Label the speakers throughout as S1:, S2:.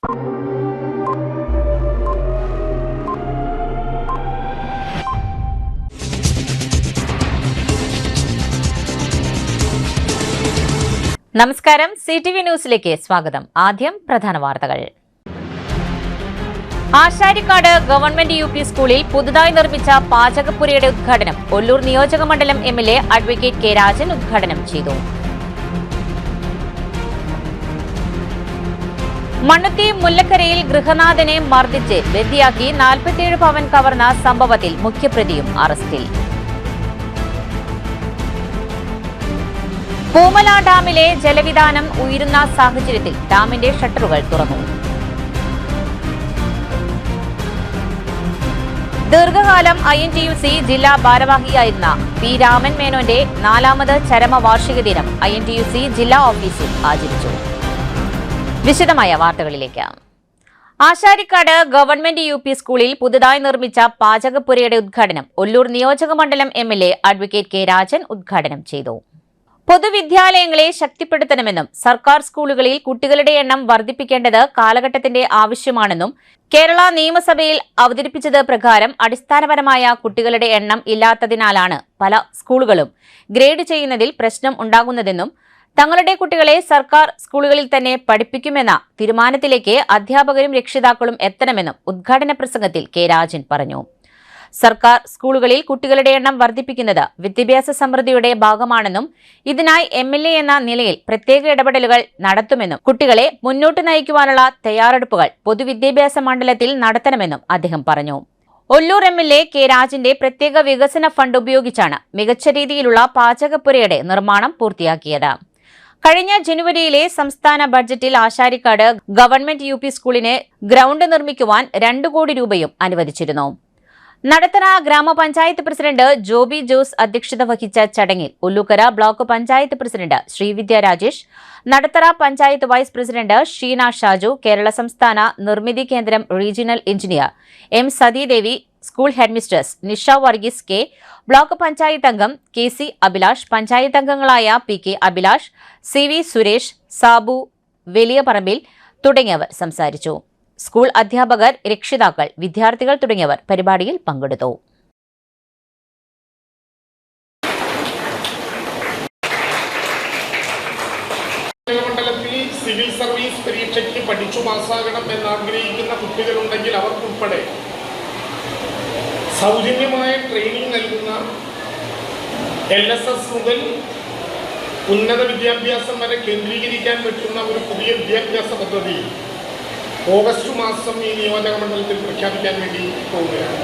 S1: നമസ്കാരം, CTV ന്യൂസിലേക്ക് സ്വാഗതം. ആദ്യം പ്രധാന വാർത്തകൾ. ആശാരിക്കാട് ഗവൺമെന്റ് UP സ്കൂളിൽ പുതുതായി നിർമ്മിച്ച പാചകപ്പുരയുടെ ഉദ്ഘാടനം ഒല്ലൂർ നിയോജകമണ്ഡലം MLA അഡ്വക്കേറ്റ് കെ രാജൻ ഉദ്ഘാടനം ചെയ്തു. മണ്ണുത്തി മുല്ലക്കരയിൽ ഗൃഹനാഥനെ മർദ്ദിച്ച് ബന്ദിയാക്കി 47 പവൻ കവർന്ന സംഭവത്തിൽ മുഖ്യപ്രതിയും അറസ്റ്റിൽ. പൂമല ഡാമിലെ ജലവിധാനം ഉയരുന്ന സാഹചര്യത്തിൽ ഡാമിന്റെ ഷട്ടറുകൾ തുറന്നു. ദീർഘകാലം INTUC ജില്ലാ ഭാരവാഹിയായിരുന്ന പി രാമൻ മേനോന്റെ 4ാമത് ചരമവാർഷിക ദിനം INTUC ജില്ലാ ഓഫീസിൽ ആചരിച്ചു. വിശദമായ വാർത്തകളിലേക്ക്. ആശാരിക്കാട് ഗവൺമെന്റ് UP സ്കൂളിൽ പുതുതായി നിർമ്മിച്ച പാചകപ്പുരയുടെ ഉദ്ഘാടനം ഒല്ലൂർ നിയോജകമണ്ഡലം MLA അഡ്വക്കേറ്റ് കെ രാജൻ ഉദ്ഘാടനം ചെയ്തു. പൊതുവിദ്യാലയങ്ങളെ ശക്തിപ്പെടുത്തണമെന്നും സർക്കാർ സ്കൂളുകളിൽ കുട്ടികളുടെ എണ്ണം വർദ്ധിപ്പിക്കേണ്ടത് കാലഘട്ടത്തിന്റെ ആവശ്യമാണെന്നും കേരള നിയമസഭയിൽ അവതരിപ്പിച്ചത് പ്രകാരം അടിസ്ഥാനപരമായ കുട്ടികളുടെ എണ്ണം ഇല്ലാത്തതിനാലാണ് പല സ്കൂളുകളും ഗ്രേഡ് ചെയ്യുന്നതിൽ പ്രശ്നം ഉണ്ടാകുന്നതെന്നും തങ്ങളുടെ കുട്ടികളെ സർക്കാർ സ്കൂളുകളിൽ തന്നെ പഠിപ്പിക്കുമെന്ന തീരുമാനത്തിലേക്ക് അധ്യാപകരും രക്ഷിതാക്കളും എത്തണമെന്നും ഉദ്ഘാടന പ്രസംഗത്തിൽ കെ രാജൻ പറഞ്ഞു. സർക്കാർ സ്കൂളുകളിൽ കുട്ടികളുടെ എണ്ണം വർദ്ധിപ്പിക്കുന്നത് വിദ്യാഭ്യാസ സമൃദ്ധിയുടെ ഭാഗമാണെന്നും ഇതിനായി MLA എന്ന നിലയിൽ പ്രത്യേക ഇടപെടലുകൾ നടത്തുമെന്നും കുട്ടികളെ മുന്നോട്ട് നയിക്കുവാനുള്ള തയ്യാറെടുപ്പുകൾ പൊതുവിദ്യാഭ്യാസ മണ്ഡലത്തിൽ നടത്തണമെന്നും അദ്ദേഹം പറഞ്ഞു. ഒല്ലൂർ MLA കെ രാജന്റെ പ്രത്യേക വികസന ഫണ്ട് ഉപയോഗിച്ചാണ് മികച്ച രീതിയിലുള്ള പാചകപ്പുരയുടെ നിർമ്മാണം പൂർത്തിയാക്കിയത്. കഴിഞ്ഞ ജനുവരിയിലെ സംസ്ഥാന ബഡ്ജറ്റിൽ ആശാരിക്കാട് ഗവൺമെന്റ് UP സ്കൂളിന് ഗ്രൗണ്ട് നിർമ്മിക്കുവാൻ 2 കോടി രൂപയും അനുവദിച്ചിരുന്നു. നടത്തറ ഗ്രാമപഞ്ചായത്ത് പ്രസിഡന്റ് ജോബി ജോസ് അധ്യക്ഷത വഹിച്ച ചടങ്ങിൽ Ollukkara block panchayat president Sreevidya Rajesh, Nadathara panchayat vice president Sheena Shaju, Kerala സംസ്ഥാന Nirmithi Kendram regional engineer M Sathidevi, school headmistress Nisha Varghese K, block panchayat അംഗം KC അഭിലാഷ്, പഞ്ചായത്ത് അംഗങ്ങളായ PK അഭിലാഷ്, CV സുരേഷ്, സാബു വലിയ പറമ്പിൽ തുടങ്ങിയവർ സംസാരിച്ചു. സ്കൂൾ അധ്യാപകർ, രക്ഷിതാക്കൾ, വിദ്യാർത്ഥികൾ തുടങ്ങിയവർ പരിപാടിയിൽ പങ്കെടുത്തു.
S2: മണ്ഡലത്തിൽ സിവിൽ സർവീസ് പരീക്ഷയ്ക്ക് പഠിച്ചു പാസ്സാകണം എന്നാഗ്രഹിക്കുന്ന കുട്ടികളുണ്ടെങ്കിൽ അവർക്കുൾപ്പെടെ സൗജന്യമായ ട്രെയിനിങ് നൽകുന്ന LSS മുതൽ ഉന്നത വിദ്യാഭ്യാസം വരെ കേന്ദ്രീകരിക്കാൻ പറ്റുന്ന ഒരു പുതിയ വിദ്യാഭ്യാസ പദ്ധതി ഓഗസ്റ്റ് മാസം ഈ നിയോജക മണ്ഡലത്തിൽ പ്രഖ്യാപിക്കാൻ വേണ്ടി പോവുകയാണ്.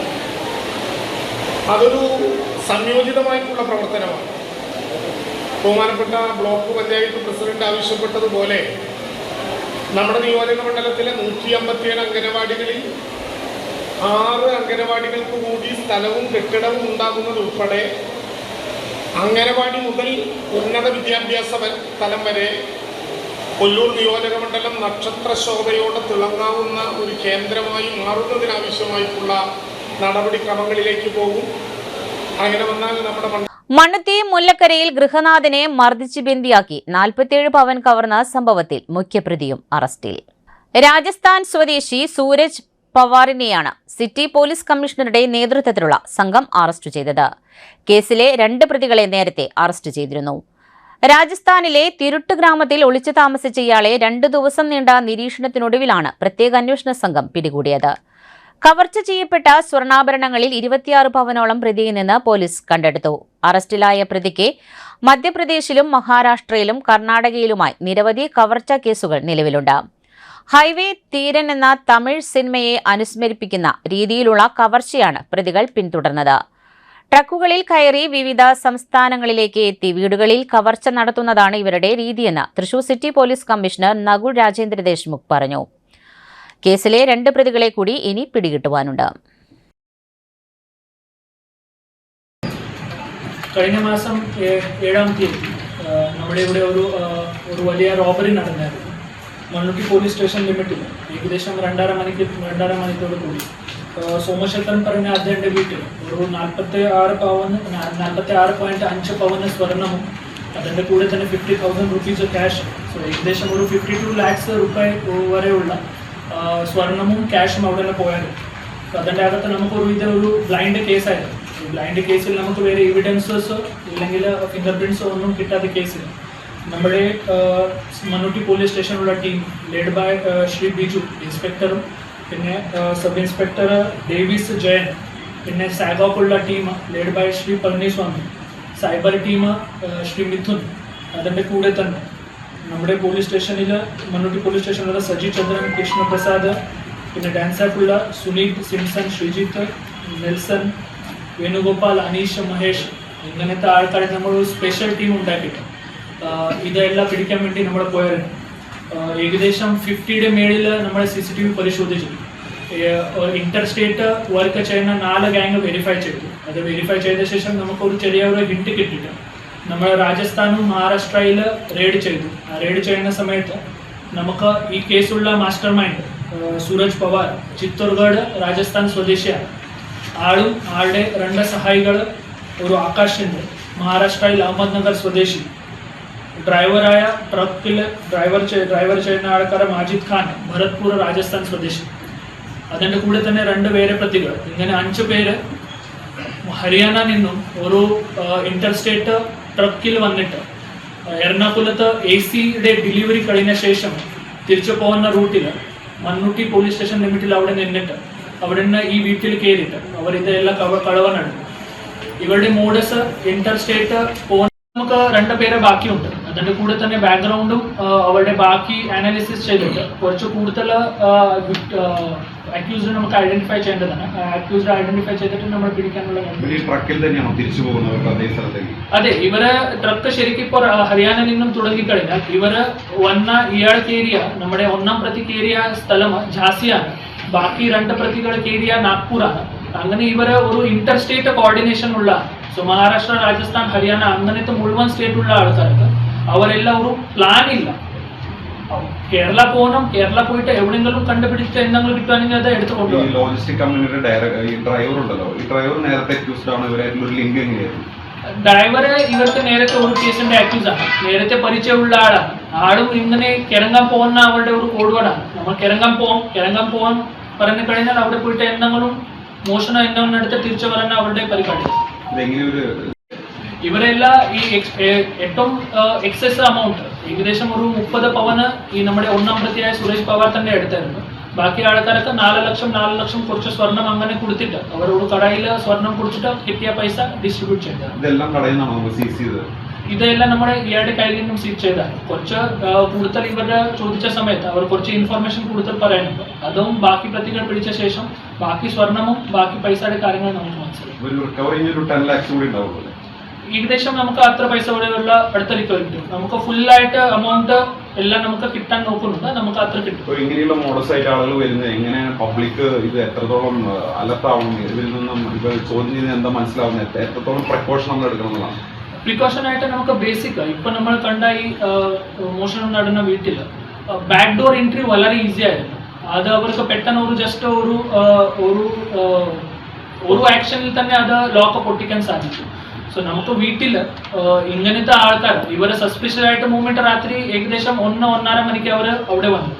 S2: അതൊരു സംയോജിതമായിട്ടുള്ള പ്രവർത്തനമാണ്. ബഹുമാനപ്പെട്ട ബ്ലോക്ക് പഞ്ചായത്ത് പ്രസിഡന്റ് ആവശ്യപ്പെട്ടതുപോലെ നമ്മുടെ നിയോജക മണ്ഡലത്തിലെ 157 അംഗനവാടികളിൽ 6 അംഗനവാടികൾക്ക് കൂടി സ്ഥലവും കെട്ടിടവും ഉണ്ടാകുന്നതുൾപ്പെടെ അംഗനവാടി മുതൽ ഉന്നത വിദ്യാഭ്യാസ തലം വരെ ഒല്ലൂർ നിയോജകമണ്ഡലം നക്ഷത്രശോഭയോടെ തിളങ്ങാവുന്ന ഒരു കേന്ദ്രമായി മാറുന്നതിനാവശ്യമായിട്ടുള്ള നടപടിക്രമങ്ങളിലേക്ക് പോകും. അങ്ങനെ വന്നാൽ നമ്മുടെ
S1: മണ്ണുത്തി മുല്ലക്കരയിൽ ഗൃഹനാഥനെ മർദ്ദിച്ച് ബന്ദിയാക്കി 47 പവൻ കവർന്ന സംഭവത്തിൽ മുഖ്യപ്രതിയും അറസ്റ്റിൽ. രാജസ്ഥാൻ സ്വദേശി സൂരജ് പവാറിനെയാണ് സിറ്റി പോലീസ് കമ്മീഷണറുടെ നേതൃത്വത്തിലുള്ള സംഘം അറസ്റ്റ് ചെയ്തത്. കേസിലെ 2 പ്രതികളെ നേരത്തെ അറസ്റ്റ് ചെയ്തിരുന്നു. രാജസ്ഥാനിലെ തിരുട്ട് ഗ്രാമത്തിൽ ഒളിച്ചു താമസിച്ച ഇയാളെ 2 ദിവസം നീണ്ട നിരീക്ഷണത്തിനൊടുവിലാണ് പ്രത്യേക അന്വേഷണ സംഘം പിടികൂടിയത്. കവർച്ച ചെയ്യപ്പെട്ട സ്വർണ്ണാഭരണങ്ങളിൽ 26 പവനോളം പ്രതിയിൽ നിന്ന് പോലീസ് കണ്ടെടുത്തു. അറസ്റ്റിലായ പ്രതിക്ക് മധ്യപ്രദേശിലും മഹാരാഷ്ട്രയിലും കർണാടകയിലുമായി നിരവധി കവർച്ചാ കേസുകൾ നിലവിലുണ്ട്. ഹൈവേ തീരൻ എന്ന തമിഴ് സിനിമയെ അനുസ്മരിപ്പിക്കുന്ന രീതിയിലുള്ള കവർച്ചയാണ് പ്രതികൾ പിന്തുടർന്നത്. ട്രക്കുകളിൽ കയറി വിവിധ സംസ്ഥാനങ്ങളിലേക്ക് എത്തി വീടുകളിൽ കവർച്ച നടത്തുന്നതാണ് ഇവരുടെ രീതിയെന്ന് Thrissur city police commissioner Nakul Rajendra Deshmukh പറഞ്ഞു. കേസിലെ 2 പ്രതികളെ കൂടി ഇനി പിടികിട്ടുവാനുണ്ട്.
S3: കഴിഞ്ഞ മാസം 7-ാം തീയതി നമ്മുടെ ഇവിടെ ഒരു വലിയ റോബറി നടന്നായിരുന്നു. മണ്ണുത്തി പോലീസ് സ്റ്റേഷൻ ലിമിറ്റിൽ ഏകദേശം 2.5 മണിക്കൂർ കൂടി സോമശേഖരൻ പറഞ്ഞ അദ്ദേഹത്തിൻ്റെ വീട്ടിൽ ഒരു 46.5 പവന് സ്വർണവും അതിൻ്റെ കൂടെ തന്നെ 50,000 റുപ്പീസ് ക്യാഷ്, സോ ഏകദേശം ഒരു 52 lakhs രൂപ വരെയുള്ള സ്വർണവും ക്യാഷും അവിടെ നിന്ന് പോയാലും. അതിൻ്റെ അകത്ത് നമുക്കൊരു ഇതൊരു ബ്ലൈൻഡ് കേസായിരുന്നു. ഈ ബ്ലൈൻഡ് കേസിൽ നമുക്ക് വേറെ എവിഡൻസസോ ഇല്ലെങ്കിൽ ഫിംഗർ പ്രിൻറ്റ്സോ ഒന്നും കിട്ടാത്ത കേസിൽ നമ്മുടെ മണ്ണുട്ടി പോലീസ് സ്റ്റേഷനിലുള്ള team led by Shri Biju ഇൻസ്പെക്ടറും പിന്നെ സബ് ഇൻസ്പെക്ടർ ഡേവിസ് ജയൻ പിന്നെ സാഗോപ്പുള്ള team led by Shri Palaniswami cyber team Shri Mithun അതിൻ്റെ കൂടെ തന്നെ നമ്മുടെ പോലീസ് സ്റ്റേഷനിൽ മണ്ണുട്ടി പോലീസ് സ്റ്റേഷനിലുള്ള സജി ചന്ദ്രൻ കൃഷ്ണപ്രസാദ് പിന്നെ ഡാൻസാഫുള്ള സുനീത് സിംസൺ ശ്രീജിത്ത് നെൽസൺ വേണുഗോപാൽ അനീഷ് മഹേഷ് ഇങ്ങനത്തെ ആൾക്കാരെ നമ്മളൊരു സ്പെഷ്യൽ ടീം ഉണ്ടാക്കിയിട്ട് ഇതെല്ലാം പിടിക്കാൻ വേണ്ടി നമ്മൾ പോയായിരുന്നു. ഏകദേശം 50യുടെ മേളിൽ നമ്മൾ CCTV പരിശോധിച്ചു. ഇന്റർ സ്റ്റേറ്റ് വർക്ക് ചെയ്യുന്ന 4 ഗ്യാങ് വെരിഫൈ ചെയ്തു. അത് വെരിഫൈ ചെയ്ത ശേഷം നമുക്കൊരു ചെറിയൊരു ഹിന്റ് കിട്ടിയിട്ട് നമ്മൾ രാജസ്ഥാനും മഹാരാഷ്ട്രയിൽ റെയ്ഡ് ചെയ്തു. ആ റെയ്ഡ് ചെയ്യുന്ന സമയത്ത് നമുക്ക് ഈ കേസുള്ള മാസ്റ്റർ മൈൻഡ് സൂരജ് പവാർ ചിത്തോർഗഡ് രാജസ്ഥാൻ സ്വദേശിയാണ്. ആളും ആളുടെ 2 സഹായികൾ ഒരു ആകാശിൻ്റെ മഹാരാഷ്ട്രയിൽ അഹമ്മദ്നഗർ സ്വദേശി ഡ്രൈവറായ ട്രക്കിൽ ഡ്രൈവർ ചെയ്യുന്ന ആൾക്കാരെ മാജിദ് ഖാൻ ഭരത്പൂർ രാജസ്ഥാൻ സ്വദേശി. അതിൻ്റെ കൂടെ തന്നെ 2 വേറെ പ്രതികൾ. ഇങ്ങനെ 5 പേര് ഹരിയാന നിന്നും ഒരു ഇന്റർ സ്റ്റേറ്റ് ട്രക്കിൽ വന്നിട്ട് എറണാകുളത്ത് AC-യുടെ ഡെലിവറി കഴിഞ്ഞ ശേഷം തിരിച്ചു പോകുന്ന റൂട്ടിൽ മണ്ണുട്ടി പോലീസ് സ്റ്റേഷൻ ലിമിറ്റിൽ അവിടെ നിന്നിട്ട് അവിടെ നിന്ന് ഈ വീട്ടിൽ കയറിയിട്ട് അവർ ഇതെല്ലാം കളവനെടുക്കും. ഇവരുടെ മോഡസ് ഇന്റർ സ്റ്റേറ്റ് പോകുന്ന നമുക്ക് 2 പേരെ ബാക്കിയുണ്ട്. അതിൻ്റെ കൂടെ തന്നെ ബാക്ക്ഗ്രൗണ്ടും അവരുടെ ബാക്കി അനാലിസിസ് ചെയ്തിട്ട് കുറച്ച് കൂടുതൽ അക്യൂസ്ഡ് നമുക്ക് ഐഡന്റിഫൈ ചെയ്യേണ്ടതാണ്. അക്യൂസ്ഡ് ഐഡന്റിഫൈ ചെയ്തിട്ട് നമ്മൾ പിടിക്കാനുള്ള അതെ. ഇവരെ ട്രക്ക് ശരിക്കും ഇപ്പോൾ ഹരിയാനയിൽ നിന്നും തുടങ്ങിക്കഴിഞ്ഞാൽ ഇവര് വന്ന ഇയാൾക്ക് ഏരിയ നമ്മുടെ 1ാം പ്രതിക്ക് ഏരിയ സ്ഥലം ഝാസിയാണ്. ബാക്കി 2 പ്രതികൾക്ക് ഏരിയ നാഗ്പൂറാണ്. അങ്ങനെ ഇവര് ഒരു ഇന്റർ സ്റ്റേറ്റ് കോർഡിനേഷൻ ഉള്ള മഹാരാഷ്ട്ര രാജസ്ഥാൻ ഹരിയാന അങ്ങനത്തെ മുഴുവൻ സ്റ്റേറ്റുള്ള ആൾക്കാർക്ക് അവരെല്ലാം ഒരു പ്ലാൻ ഇല്ല. കേരള പോകണം, കേരള പോയിട്ട് എവിടെയെങ്കിലും കണ്ടുപിടിച്ചിട്ട് എന്തെങ്കിലും കിട്ടുവാണെങ്കിൽ അത് എടുത്തു കൊണ്ടുപോകും. ഡ്രൈവറ് ഇവർക്ക് നേരത്തെ ഒരു കേസിന്റെ അക്യൂസ് ആണ്, നേരത്തെ പരിചയമുള്ള ആളാണ്. ആളും ഇങ്ങനെ കിറങ്ങാൻ പോകുന്ന അവരുടെ ഒരു കോഡ്വേർഡാണ്. നമ്മൾ കിറങ്ങാൻ പോകാൻ പറഞ്ഞു കഴിഞ്ഞാൽ അവിടെ പോയിട്ട് എന്തെങ്കിലും മോഷണം എന്തെങ്കിലും എടുത്ത് തിരിച്ചു വരാൻ അവരുടെ പരിപാടി. ഇവരെല്ലാം ഈ ഏറ്റവും എക്സസ് എമൗണ്ട് ഏകദേശം ഒരു 30 പവന് ഈ നമ്മുടെ 1ാം പ്രതിയായ സുരേഷ് പവാർ തന്നെ എടുത്തായിരുന്നു. ബാക്കി ആൾക്കാരൊക്കെ 4 ലക്ഷം കുറച്ച് സ്വർണം അങ്ങനെ കൊടുത്തിട്ട് അവരോട് കടയിൽ സ്വർണം കൊടുത്തിട്ട് കിട്ടിയ പൈസ ഡിസ്ട്രിബ്യൂട്ട് ചെയ്തത്. ഇതെല്ലാം നമ്മുടെ ഇയാളുടെ കയ്യിൽ നിന്നും സീസ് ചെയ്താണ്. കുറച്ച് കൂടുതൽ ഇവരുടെ ചോദിച്ച സമയത്ത് അവർ കുറച്ച് ഇൻഫർമേഷൻ കൂടുതൽ പറയാനുണ്ട്. അതും ബാക്കി പ്രതികൾ പിടിച്ച ശേഷം ബാക്കി സ്വർണവും ബാക്കി പൈസയുടെ കാര്യങ്ങൾ നമുക്ക് മനസ്സിലായി. ഏകദേശം നമുക്ക് അത്ര പൈസ വരെയുള്ള അടുത്ത റിക്കവറി കിട്ടും. നമുക്ക് ഫുള്ളായിട്ട് എമൗണ്ട് എല്ലാം നമുക്ക് കിട്ടാൻ നോക്കുന്നുണ്ട്. നമുക്ക് അത്ര കിട്ടും.
S4: ഇങ്ങനെയുള്ള മോഡസ് ആയിട്ട് ആളുകൾ വരുന്നത് എങ്ങനെയാണ് പബ്ലിക് ഇത് എത്രത്തോളം അലർട്ടാവണം, ഇതിൽ നിന്നും ഇപ്പൊ ചോദ്യം ചെയ്യുന്നത് എന്താ മനസ്സിലാവുന്നത്, എത്രത്തോളം പ്രിക്കോഷൻ നമ്മൾ എടുക്കണമെന്നാണ്?
S3: പ്രിക്കോഷൻ ആയിട്ട് നമുക്ക് ബേസിക് ഇപ്പൊ നമ്മൾ കണ്ട ഈ മോഷണം നടന്ന വീട്ടിൽ ബാക്ക് ഡോർ എൻട്രി വളരെ ഈസി ആയിരുന്നു. അത് അവർക്ക് പെട്ടെന്ന് ഒരു ജസ്റ്റ് ഒരു ആക്ഷനിൽ തന്നെ അത് ലോക്ക് പൊട്ടിക്കാൻ സാധിച്ചു. സോ നമുക്ക് വീട്ടിൽ ഇങ്ങനത്തെ ആൾക്കാർ ഇവരെ സസ്പിഷ്യസ് ആയിട്ട് മൂവ്മെന്റ് രാത്രി ഏകദേശം 1-1:30 മണിക്ക് അവർ അവിടെ വന്നു.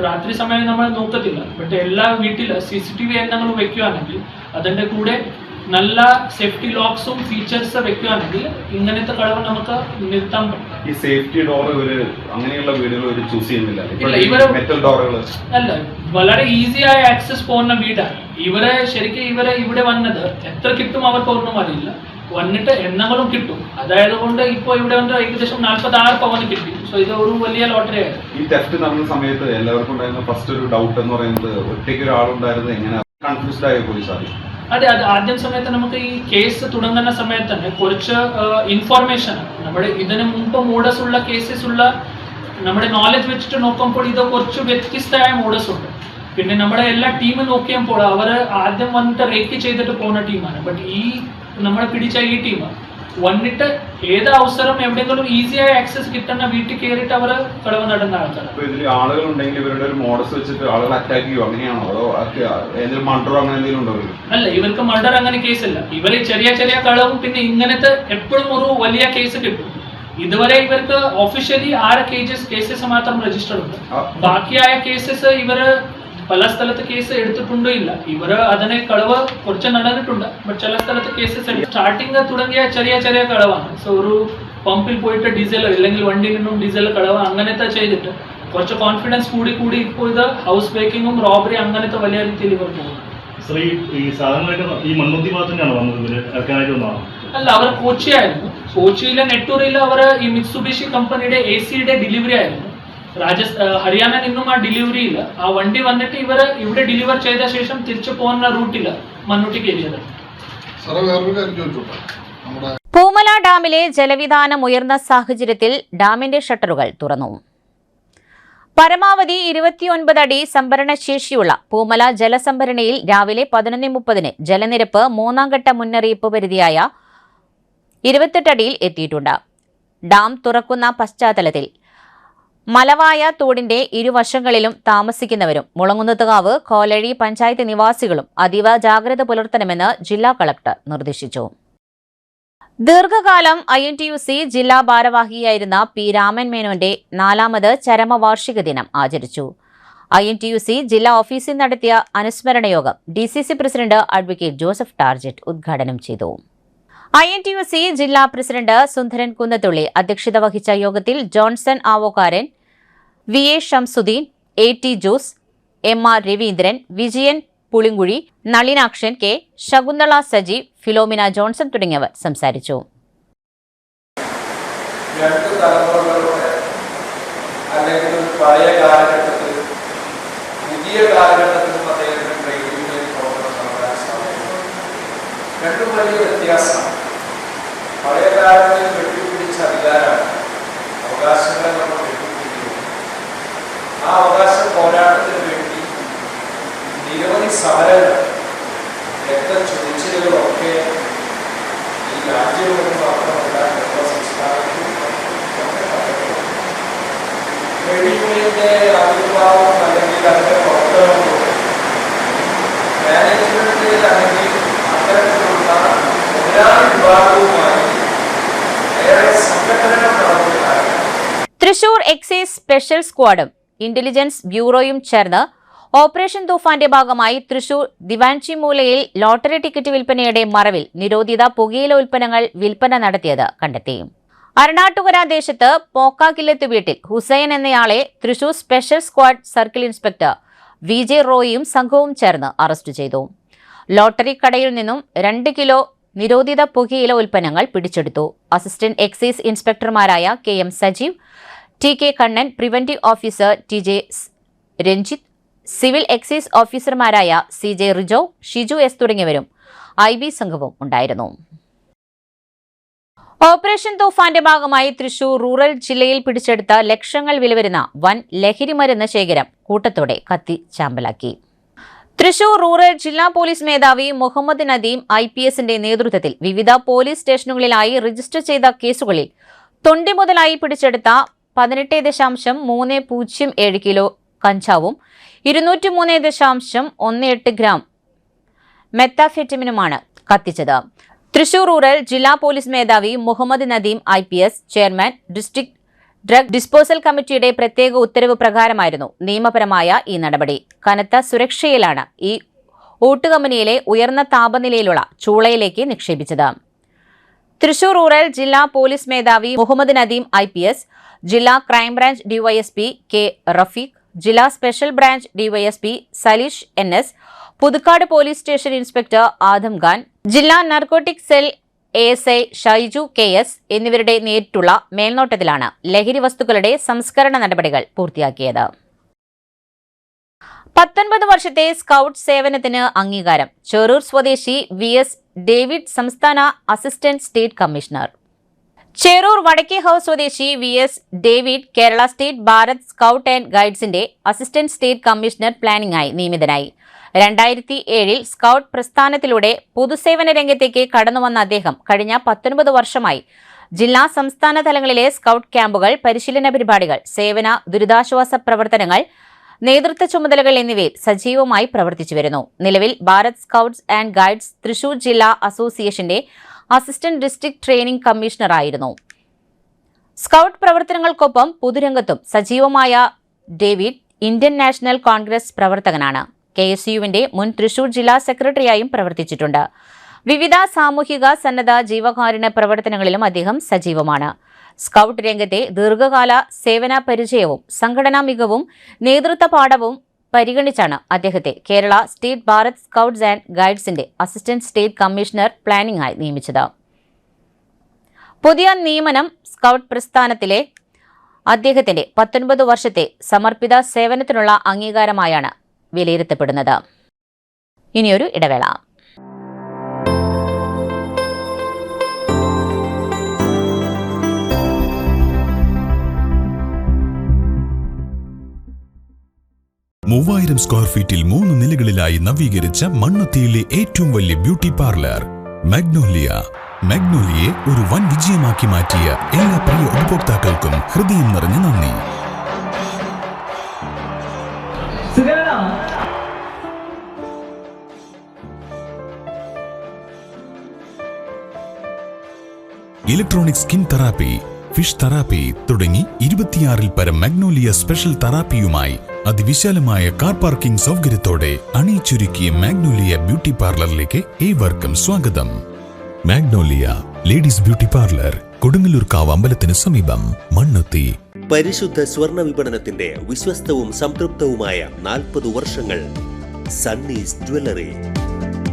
S3: രാത്രി സമയം നമ്മൾ നോക്കത്തില്ല. ബട്ട് എല്ലാ വീട്ടിൽ CCTV എന്തെങ്കിലും വെക്കുകയാണെങ്കിൽ അതിൻ്റെ കൂടെ നല്ല സേഫ്റ്റി ലോക്സും ഫീച്ചേഴ്സ് വെക്കുകയാണെങ്കിൽ ഇങ്ങനത്തെ കളവ് നമുക്ക് നിർത്താൻ പറ്റും.
S4: ഈ സേഫ്റ്റി ഡോർ അങ്ങനെയുള്ള വീടുകൾ ചൂസ് ചെയ്യുന്നില്ല.
S3: അല്ല, വളരെ ഈസിയായ ആക്സസ് പോകുന്ന വീടാണ്. ശരിക്കും ഇവിടെ വന്നത് എത്ര കിട്ടും അവർക്കൊന്നും അറിയില്ല. വന്നിട്ട് എന്തെങ്കിലും കിട്ടും. അതായത് കൊണ്ട് ഇപ്പോൾ ഇവിടെ വന്ന് ഏകദേശം 46 പവന് കിട്ടി. സോ ഇത് ഒരു വലിയ ലോട്ടറി ആയിരുന്നു.
S4: ഈ ടെസ്റ്റ് നടന്ന സമയത്ത് എല്ലാവർക്കും ഉണ്ടായിരുന്ന ഫസ്റ്റ് ഒരു ഡൗട്ട് എന്ന് പറയുന്നത് ഒറ്റയ്ക്ക് ഒരാളുണ്ടായിരുന്നത് എങ്ങനെ കൺഫ്യൂസ്ഡ് ആയ പോലീസ് ആദ്യം?
S3: അതെ, ആദ്യം സമയത്ത് നമുക്ക് ഈ കേസ് തുടങ്ങുന്ന സമയത്ത് തന്നെ കുറച്ച് ഇൻഫോർമേഷൻ നമ്മുടെ ഇതിന് മുമ്പ് മോഡസ് ഉള്ള കേസസ് ഉള്ള നമ്മുടെ നോളജ് വെച്ചിട്ട് നോക്കുമ്പോൾ ഇത് കുറച്ച് വ്യത്യസ്തമായ മോഡസ് ഉണ്ട്. പിന്നെ നമ്മുടെ എല്ലാ ടീമും നോക്കിയപ്പോൾ അവർ ആദ്യം വന്നിട്ട് റേക്ക് ചെയ്തിട്ട് പോകുന്ന ടീമാണ്. ബട്ട് ഈ നമ്മളെ പിടിച്ച ഈ ടീം വന്നിട്ട് ഏത് അവസരം എവിടെയെങ്കിലും ഈസിയായി ആക്സസ് കിട്ടുന്ന വീട്ടിൽ കയറിയിട്ട് അവർ കളവ് നടന്ന ആൾക്കാരാണ്.
S4: ആളുകൾ ഉണ്ടെങ്കിൽ ഇവരുടെ ഒരു മോഡസ് വെച്ചിട്ട് ആളുകൾ അറ്റാക്ക് ചെയ്യുമോ, അങ്ങനെയാണോ? അതോ മർഡർ അങ്ങനെ എന്തെങ്കിലും ഉണ്ടോ?
S3: അല്ല, ഇവർക്ക് മർഡർ അങ്ങനെ കേസില്ല. ഇവര് ചെറിയ കളവും പിന്നെ ഇങ്ങനത്തെ എപ്പോഴും ഒരു വലിയ കേസ് കിട്ടും. ഇതുവരെ ഇവർക്ക് ഒഫീഷ്യലി 6 കേസസ് മാത്രം രജിസ്റ്റർ ഉണ്ട്. ബാക്കിയായ കേസസ് ഇവര് പല സ്ഥലത്ത് കേസ് എടുത്തിട്ടുണ്ടോ ഇല്ല. ഇവർ അതിനെ കളവ് കുറച്ച് നടന്നിട്ടുണ്ട്. ബട്ട് ചില സ്ഥലത്ത് കേസസ് സ്റ്റാർട്ടിങ് തുടങ്ങിയ ചെറിയ ചെറിയ കളവാണ്. സോ ഒരു പമ്പിൽ പോയിട്ട് ഡീസൽ അല്ലെങ്കിൽ വണ്ടിയിൽ നിന്നും ഡീസൽ കളവ് അങ്ങനത്തെ ചെയ്തിട്ട് കുറച്ച് കോൺഫിഡൻസ് കൂടി ഇപ്പോൾ ഇത് ഹൗസ് ബ്രേക്കിങ്ങും റോബറി അങ്ങനത്തെ വലിയ രീതിയിൽ ഇവർ പോകുന്നു.
S5: ഈ സാധനങ്ങളൊക്കെ ഈ മണ്ണുത്തി ഭാഗത്തന്നെയാണ് വന്നത് ഇറക്കാനായിട്ട് വന്നതാണ്?
S3: അല്ല, അവർ കോച്ചിയായിരുന്നു. കോച്ചിയിലെ നെട്ടൂരിൽ അവർ ഈ മിത്സുബിഷി കമ്പനിയുടെ AC-യുടെ ഡെലിവറി ആയിരുന്നു. ഹരിയാന നിന്നും ആ ഡെലിവറി ഇല്ല. ആ വണ്ടി വന്നിട്ട് ഇവിടെ ഡെലിവർ ചെയ്ത ശേഷം തിരിച്ചു പോകുന്ന റൂട്ടില്ല മണ്ണുട്ടി കയറിയത്.
S1: പൂമല ഡാമിലെ ജലവിധാനം ഉയർന്ന സാഹചര്യത്തിൽ ഡാമിന്റെ ഷട്ടറുകൾ തുറന്നു. പരമാവധി 29 അടി സംഭരണശേഷിയുള്ള പൂമല ജലസംഭരണിയിൽ രാവിലെ 11:30 ജലനിരപ്പ് മൂന്നാംഘട്ട മുന്നറിയിപ്പ് പരിധിയായ 28 അടിയിൽ എത്തിയിട്ടുണ്ട്. ഡാം തുറക്കുന്ന പശ്ചാത്തലത്തിൽ മലവായ തോടിന്റെ ഇരുവശങ്ങളിലും താമസിക്കുന്നവരും മുളങ്ങുന്നത്തുകാവ്, കോലഴി പഞ്ചായത്ത് നിവാസികളും അതീവ ജാഗ്രത പുലർത്തണമെന്ന് ജില്ലാ കളക്ടർ നിർദ്ദേശിച്ചു. ദീർഘകാലം INTUC ജില്ലാ ഭാരവാഹിയായിരുന്ന P. രാമൻ മേനോന്റെ 4ാമത് ചരമവാർഷിക ദിനം ആചരിച്ചു. INTUC ജില്ലാ ഓഫീസിൽ നടത്തിയ അനുസ്മരണ യോഗം DCC president advocate Joseph target ഉദ്ഘാടനം ചെയ്തു. INTUC ജില്ലാ പ്രസിഡന്റ് സുന്ദരൻ കുന്നത്തുള്ളി അധ്യക്ഷത വഹിച്ച യോഗത്തിൽ Johnson Avokkaran, VA Shamsuddin, AT Jose, MR Raveendran, Vijayan Pulinkuzhi, Nalinakshan K, Shakuntala Sajeev, Philomina Johnson തുടങ്ങിയവർ സംസാരിച്ചു.
S6: രണ്ട് തലമുറകളുടെ അല്ലെങ്കിൽ പഴയ കാലഘട്ടത്തിൽ പുതിയ കാലഘട്ടത്തിലും അദ്ദേഹത്തിന് ട്രെയിനിങ്ങിൽ പ്രോഗ്രാം നടത്താൻ സാധിക്കും. രണ്ടും വലിയ വ്യത്യാസമാണ്. പഴയ കാലങ്ങളിൽ വെട്ടിപ്പിടിച്ച അധികാരമാണ് അവകാശങ്ങളെ നമ്മൾ വെട്ടിപ്പിടിക്കുന്നു. ആ അവകാശ പോരാട്ടത്തിന് വേണ്ടി നിരവധി സമരങ്ങൾ, രക്തച്ചൊരിച്ചിലുകളൊക്കെ ഈ രാജ്യങ്ങളിൽ മാത്രമല്ല കേരള സംസ്ഥാനത്തും ട്രേഡ് ആവിർഭാവം അല്ലെങ്കിൽ അതിന്റെ പ്രവർത്തനങ്ങളും മാനേജ്മെന്റിൽ അല്ലെങ്കിൽ അത്തരത്തിലുള്ള എല്ലാ വിഭാഗവുമായി ഏറെ സംഘടനകൾ നടത്തുകയാണ്.
S1: തൃശൂർ എക്സൈസ് സ്പെഷ്യൽ സ്ക്വാഡും ഇന്റലിജൻസ് ബ്യൂറോയും ചേർന്ന് ഓപ്പറേഷൻ തൂഫാന്റെ ഭാഗമായി തൃശൂർ ദിവാൻചി മൂലയിൽ ലോട്ടറി ടിക്കറ്റ് വിൽപ്പനയുടെ മറവിൽ നിരോധിത പുകയില ഉൽപ്പന്നങ്ങൾ വിൽപ്പന നടത്തിയത് കണ്ടെത്തി. അരണാട്ടുകര ദേശത്ത് പോക്കാക്കില്ലത്ത് വീട്ടിൽ ഹുസൈൻ എന്നയാളെ Thrissur special squad circle inspector VJ റോയിയും സംഘവും ചേർന്ന് അറസ്റ്റ് ചെയ്തു. ലോട്ടറി കടയിൽ നിന്നും 2 കിലോ നിരോധിത പുകയില ഉൽപ്പന്നങ്ങൾ പിടിച്ചെടുത്തു. അസിസ്റ്റന്റ് എക്സൈസ് ഇൻസ്പെക്ടർമാരായ KM Sajeev, TK Kannan, preventive officer TJ Ranjith, civil excise ഓഫീസർമാരായ CJ റിജോ, ഷിജു S തുടങ്ങിയവരും IB സംഘവും ഉണ്ടായിരുന്നു. ഓപ്പറേഷൻ തൂഫാന്റെ ഭാഗമായി തൃശൂർ റൂറൽ ജില്ലയിൽ പിടിച്ചെടുത്ത ലക്ഷങ്ങൾ വില വരുന്ന വൻ ലഹരിമരുന്ന് ശേഖരം കൂട്ടത്തോടെ കത്തി ചാമ്പലാക്കി. തൃശൂർ റൂറൽ ജില്ലാ പോലീസ് മേധാവി മുഹമ്മദ് നദീം IPSന്റെ നേതൃത്വത്തിൽ വിവിധ പോലീസ് സ്റ്റേഷനുകളിലായി രജിസ്റ്റർ ചെയ്ത കേസുകളിൽ തൊണ്ടി മുതലായി പിടിച്ചെടുത്ത 18.307 കിലോ കഞ്ചാവും 203.18 ഗ്രാം മെത്താഫെറ്റമിനുമാണ് കത്തിച്ചത്. തൃശൂർ റൂറൽ ജില്ലാ പോലീസ് മേധാവി Muhammad Nadeem IPS chairman district drug disposal കമ്മിറ്റിയുടെ പ്രത്യേക ഉത്തരവ് പ്രകാരമായിരുന്നു നിയമപരമായ ഈ നടപടി. കനത്ത സുരക്ഷയിലാണ് ഈ ഓട്ടുകമ്പനിയിലെ ഉയർന്ന താപനിലയിലുള്ള ചൂളയിലേക്ക് നിക്ഷേപിച്ചത്. തൃശൂർ റൂറൽ ജില്ലാ പോലീസ് മേധാവി മുഹമ്മദ് നദീം IPS, ജില്ലാ ക്രൈംബ്രാഞ്ച് DYSP K റഫീഖ്, ജില്ലാ special branch DYSP Saleesh NS, Puthukkad police station inspector Adam Khan, ജില്ലാ narcotic cell ASI Shaiju KS എന്നിവരുടെ നേരിട്ടുള്ള മേൽനോട്ടത്തിലാണ് ലഹരി വസ്തുക്കളുടെ സംസ്കരണ നടപടികൾ പൂർത്തിയാക്കിയത്. 19 വർഷത്തെ സ്കൌട്ട് സേവനത്തിന് അംഗീകാരം. ചെറൂർ സ്വദേശി VS ഡേവിഡ് സംസ്ഥാന assistant state commissioner. Cherur Vadakke house സ്വദേശി VS David Kerala state Bharat scout and ഗൈഡ്സിന്റെ അസിസ്റ്റന്റ് സ്റ്റേറ്റ് കമ്മീഷണർ പ്ലാനിംഗായി നിയമിതനായി. 2007 സ്കൌട്ട് പ്രസ്ഥാനത്തിലൂടെ പൊതുസേവന രംഗത്തേക്ക് കടന്നുവന്ന അദ്ദേഹം കഴിഞ്ഞ 19 വർഷമായി ജില്ലാ സംസ്ഥാന തലങ്ങളിലെ സ്കൌട്ട് ക്യാമ്പുകൾ, പരിശീലന പരിപാടികൾ, സേവന ദുരിതാശ്വാസ പ്രവർത്തനങ്ങൾ, നേതൃത്വ ചുമതലകൾ എന്നിവയിൽ സജീവമായി പ്രവർത്തിച്ചു വരുന്നു. നിലവിൽ Bharat scouts and guides Thrissur ജില്ലാ അസോസിയേഷന്റെ അസിസ്റ്റന്റ് ഡിസ്ട്രിക്ട് ട്രെയിനിംഗ് കമ്മീഷണറായിരുന്നു. സ്കൌട്ട് പ്രവർത്തനങ്ങൾക്കൊപ്പം പൊതുരംഗത്തും സജീവമായ ഡേവിഡ് ഇന്ത്യൻ നാഷണൽ കോൺഗ്രസ് പ്രവർത്തകനാണ്. KSUവിന്റെ മുൻ തൃശൂർ ജില്ലാ സെക്രട്ടറിയായും പ്രവർത്തിച്ചിട്ടുണ്ട്. വിവിധ സാമൂഹിക സന്നദ്ധ ജീവകാരുണ്യ പ്രവർത്തനങ്ങളിലും അദ്ദേഹം സജീവമാണ്. സ്കൗട്ട് രംഗത്തെ ദീർഘകാല സേവന പരിചയവും സംഘടനാ മികവും നേതൃത്വ പാഠവും പരിഗണിച്ചാണ് അദ്ദേഹത്തെ Kerala state Bharat scouts and ഗൈഡ്സിന്റെ അസിസ്റ്റന്റ് സ്റ്റേറ്റ് കമ്മീഷണർ പ്ലാനിംഗായി നിയമിച്ചത്. പുതിയ നിയമനം സ്കൗട്ട് പ്രസ്ഥാനത്തിലെ അദ്ദേഹത്തിന്റെ 19 വർഷത്തെ സമർപ്പിത സേവനത്തിനുള്ള അംഗീകാരമായാണ് വിലയിരുത്തപ്പെടുന്നത്. ഇനിയൊരു ഇടവേള.
S7: മൂവായിരം സ്ക്വയർ ഫീറ്റിൽ 3 നിലകളിലായി നവീകരിച്ച മണ്ണുത്തിയിലെ ഏറ്റവും വലിയ ബ്യൂട്ടി പാർലർ മാഗ്നോലിയ. മാഗ്നോലിയെ ഒരു വൻ വിജയമാക്കി മാറ്റിയ എല്ലാ പ്രിയ ഉപഭോക്താക്കൾക്കും ഹൃദയം നിറഞ്ഞ നന്ദി. Electronic skin therapy, fish therapy തുടങ്ങി 26-ൽ പരം മാഗ്നോലിയ സ്പെഷ്യൽ തെറാപ്പിയുമായി അതിവിശാലമായ കാർ പാർക്കിംഗ് സൗകര്യത്തോടെ അണിയിച്ചൊരുക്കിയ മാഗ്നോലിയ ബ്യൂട്ടി പാർലറിലേക്ക് ഏവർക്കും സ്വാഗതം. മാഗ്നോലിയ ലേഡീസ് ബ്യൂട്ടി പാർലർ, കൊടുങ്ങല്ലൂർക്കാവ് അമ്പലത്തിന് സമീപം, മണ്ണുത്തി.
S8: പരിശുദ്ധ സ്വർണ്ണ വിപണനത്തിന്റെ വിശ്വസ്തവും സംതൃപ്തവുമായ 40 വർഷങ്ങൾ. സണ്ണീസ് ജ്വല്ലറി.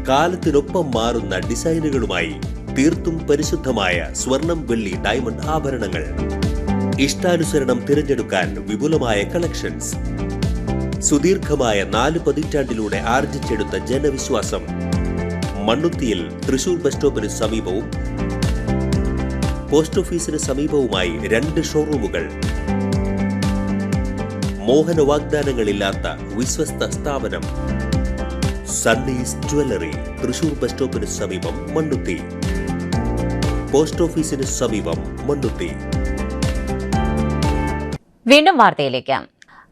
S8: കാലത്തിനൊപ്പം മാറുന്ന ഡിസൈനുകളുമായി തീർത്തും പരിശുദ്ധമായ സ്വർണം, വെള്ളി, ഡയമണ്ട് ആഭരണങ്ങൾ. ഇഷ്ടാനുസരണം തിരഞ്ഞെടുക്കാൻ വിപുലമായ കളക്ഷൻസ്. സുദീർഘമായ 4 പതിറ്റാണ്ടിലൂടെ ആർജിച്ചെടുത്ത ജനവിശ്വാസം. മണ്ണുത്തിയിൽ തൃശൂർ ബസ് സ്റ്റോപ്പിന് സമീപവും പോസ്റ്റ് ഓഫീസിന് സമീപവുമായി 2 ഷോറൂമുകൾ. മോഹന വാഗ്ദാനങ്ങളില്ലാത്ത വിശ്വസ്ത സ്ഥാപനം. സണ്ണീസ് ജ്വല്ലറി, തൃശൂർ ബസ് സ്റ്റോപ്പിന് സമീപം, മണ്ണുത്തി. പോസ്റ്റ് ഓഫീസിന് സമീപം, മണ്ണുത്തി.
S1: വീണ്ടും വാർത്തയിലേക്ക്.